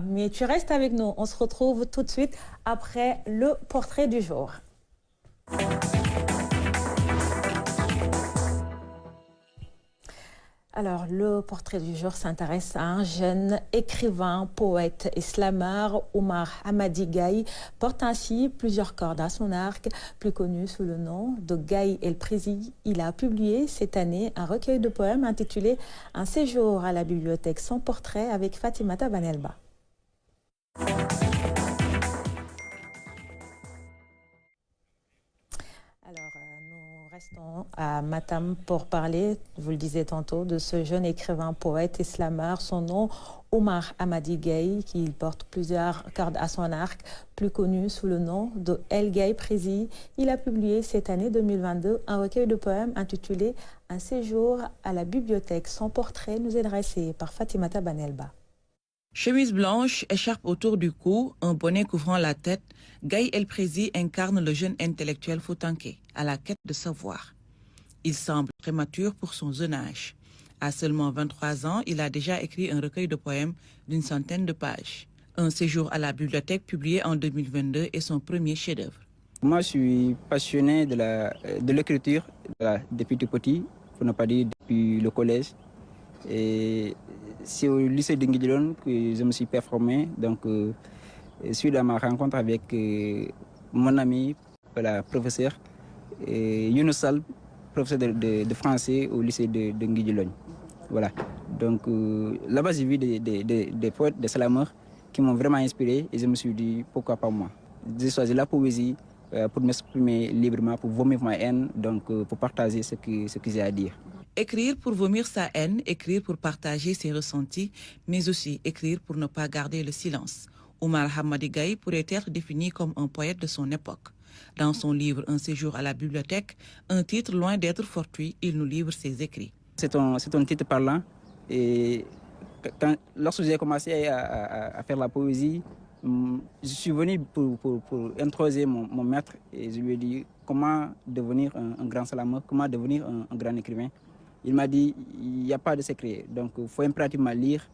Mais tu restes avec nous. On se retrouve tout de suite après le portrait du jour. Alors, le portrait du jour s'intéresse à un jeune écrivain, poète et slameur, Omar Hamadi Gaye, porte ainsi plusieurs cordes à son arc, plus connu sous le nom de Gaye El Prési. Il a publié cette année un recueil de poèmes intitulé Un séjour à la bibliothèque sans portrait avec Fatimata Banelba. Nous restons à Matam pour parler, vous le disiez tantôt, de ce jeune écrivain, poète et slameur. Son nom, Omar Hamadi Gaye, qui porte plusieurs cordes à son arc, plus connu sous le nom de El Gaye Prési. Il a publié cette année 2022 un recueil de poèmes intitulé Un séjour à la bibliothèque sans portrait, nous est dressé par Fatimata Banelba. Chemise blanche, écharpe autour du cou, un bonnet couvrant la tête, Gaye El Prési incarne le jeune intellectuel foutanké, à la quête de savoir. Il semble prématuré pour son jeune âge. À seulement 23 ans, il a déjà écrit un recueil de poèmes d'une centaine de pages. Un séjour à la bibliothèque publié en 2022 est son premier chef-d'œuvre. Moi, je suis passionné de l'écriture depuis tout petit, pour ne pas dire depuis le collège. Et c'est au lycée de Nguidilone que je me suis performé. Donc, suite à ma rencontre avec mon ami, professeur Younous Sall, professeur de français au lycée de Nguidilone. Voilà. Donc, là-bas, j'ai vu des poètes, des slameurs qui m'ont vraiment inspiré et je me suis dit, pourquoi pas moi? J'ai choisi la poésie pour m'exprimer librement, pour vomir ma haine, donc pour partager ce que j'ai à dire. Écrire pour vomir sa haine, écrire pour partager ses ressentis, mais aussi écrire pour ne pas garder le silence. Omar Hamadi Gaye pourrait être défini comme un poète de son époque. Dans son livre Un séjour à la bibliothèque, un titre loin d'être fortuit, il nous livre ses écrits. C'est un titre parlant et lorsque j'ai commencé à faire la poésie, je suis venu pour introduire mon maître et je lui ai dit comment devenir un grand slameur, comment devenir un grand écrivain. Il m'a dit, il n'y a pas de secret, donc il faut impérativement lire,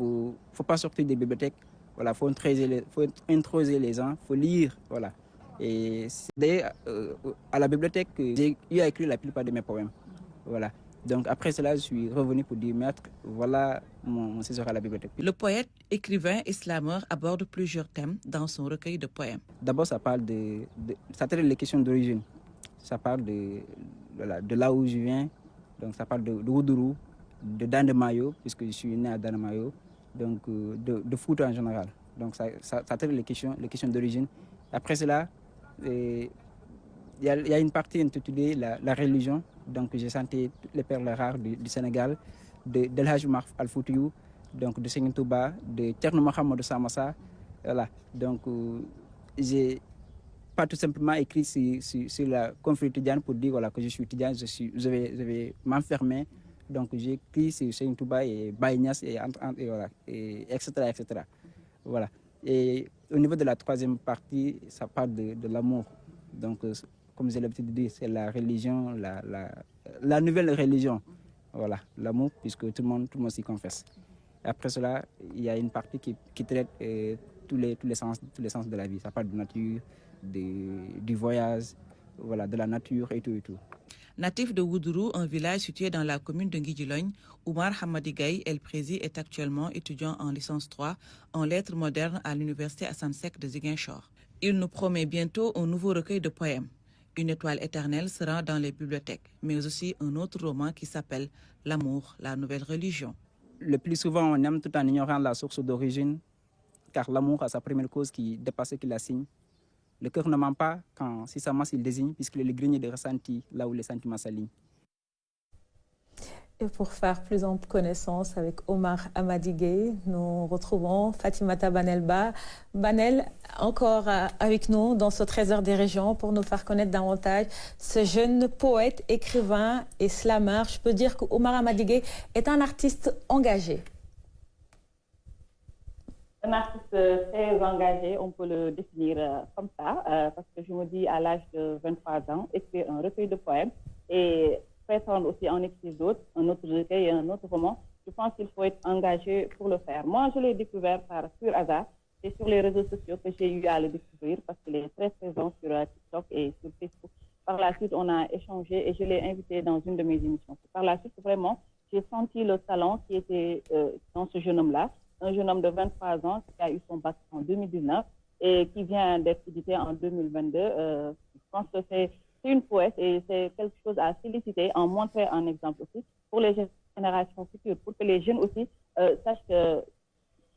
il ne faut pas sortir des bibliothèques, il faut introduire les gens, il faut lire. Voilà. Et c'est d'ailleurs à la bibliothèque que j'ai eu à écrire la plupart de mes poèmes. Voilà. Donc après cela, je suis revenu pour dire, maître, voilà mon séjour à la bibliothèque. Le poète, écrivain et slameur aborde plusieurs thèmes dans son recueil de poèmes. D'abord, ça parle ça traite les questions d'origine. Ça parle de là où je viens. Donc ça parle de Oudourou, de Dandemayo, puisque je suis né à Dandemayo, donc de Fouta en général. Donc ça traite les questions d'origine. Après cela, il y a une partie intitulée la religion. Donc j'ai chanté les perles rares du Sénégal, de Hajj Al-Foutiou, donc de Seigne Touba, de Thierno Mohamed Samassa. Voilà. Donc j'ai pas tout simplement écrit sur la confrérie tidjane pour dire voilà, que je suis tidjane, je vais m'enfermer. Donc j'ai écrit sur Seigne Touba et Baye Niass et voilà, et etc., etc. Voilà. Et au niveau de la troisième partie, ça parle de l'amour. Donc comme j'ai l'habitude de dire, c'est la religion, la nouvelle religion. Voilà, l'amour, puisque tout le monde s'y confesse. Et après cela, il y a une partie qui traite tous les sens de la vie. Ça parle de nature, du voyage, voilà, de la nature et tout et tout. Natif de Oudourou, un village situé dans la commune de Nguidilone, Omar Hamadi Gaye El Prési est actuellement étudiant en licence 3 en lettres modernes à l'université Assane Seck de Ziguinchor. Il nous promet bientôt un nouveau recueil de poèmes. Une étoile éternelle sera dans les bibliothèques, mais aussi un autre roman qui s'appelle L'amour, la nouvelle religion. Le plus souvent, on aime tout en ignorant la source d'origine, car l'amour a sa première cause qui dépasse ce qui la signe. Le cœur ne ment pas quand si sa masse il désigne, puisqu'il est le grenier de ressenti, là où les sentiments s'alignent. Et pour faire plus ample connaissance avec Omar Hamadi Gaye, nous retrouvons Fatimata Banelba. Banel, encore avec nous dans ce trésor des régions pour nous faire connaître davantage ce jeune poète, écrivain et slammer. Je peux dire qu'Omar Hamadi Gaye est un artiste engagé. Un artiste très engagé, on peut le définir comme ça, parce que je me dis à l'âge de 23 ans, écrire un recueil de poèmes et prétendre aussi en écrire d'autres, un autre recueil et un autre roman, je pense qu'il faut être engagé pour le faire. Moi, je l'ai découvert par pur hasard. C'est sur les réseaux sociaux que j'ai eu à le découvrir parce qu'il est très présent sur TikTok et sur Facebook. Par la suite, on a échangé et je l'ai invité dans une de mes émissions. Par la suite, vraiment, j'ai senti le talent qui était dans ce jeune homme-là, un jeune homme de 23 ans qui a eu son bac en 2019 et qui vient d'être édité en 2022. Je pense que c'est une prouesse et c'est quelque chose à féliciter, en montrer un exemple aussi pour les générations futures, pour que les jeunes aussi sachent que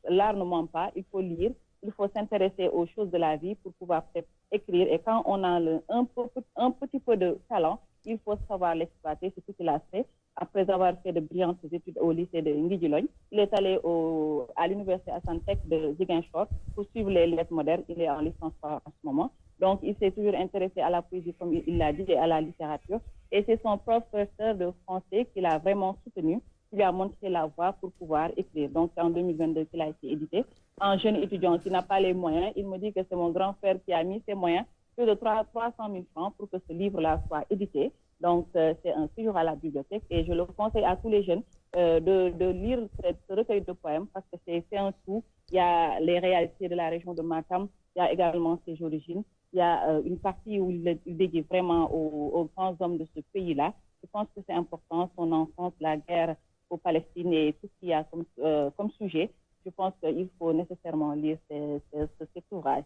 l'art ne ment pas, il faut lire, il faut s'intéresser aux choses de la vie pour pouvoir écrire. Et quand on a un petit peu de talent, il faut savoir l'exploiter, c'est ce qu'il a fait. Après avoir fait de brillantes études au lycée de Nguidjilogne, il est allé à l'université Assantec de Ziguinchor pour suivre les lettres modernes. Il est en licence en ce moment. Donc, il s'est toujours intéressé à la poésie, comme il l'a dit, et à la littérature. Et c'est son professeur de français qui l'a vraiment soutenu, qui lui a montré la voie pour pouvoir écrire. Donc, c'est en 2022 qu'il a été édité. Un jeune étudiant qui n'a pas les moyens, il me dit que c'est mon grand frère qui a mis ses moyens, plus de 300 000 francs pour que ce livre-là soit édité. Donc, c'est un séjour à la bibliothèque et je le conseille à tous les jeunes de lire ce recueil de poèmes parce que c'est un tout. Il y a les réalités de la région de Matam, il y a également ses origines. Il y a une partie où il dédie vraiment aux grands hommes de ce pays-là. Je pense que c'est important, son enfance, la guerre aux Palestine et tout ce qu'il y a comme sujet. Je pense qu'il faut nécessairement lire cet ouvrage.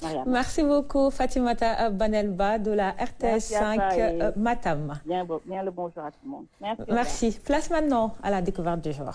Mariama. Merci beaucoup Fatimata Banelba de la RTS 5 Matam. Bien le bonjour à tout le monde. Merci. Place maintenant à la découverte du jour.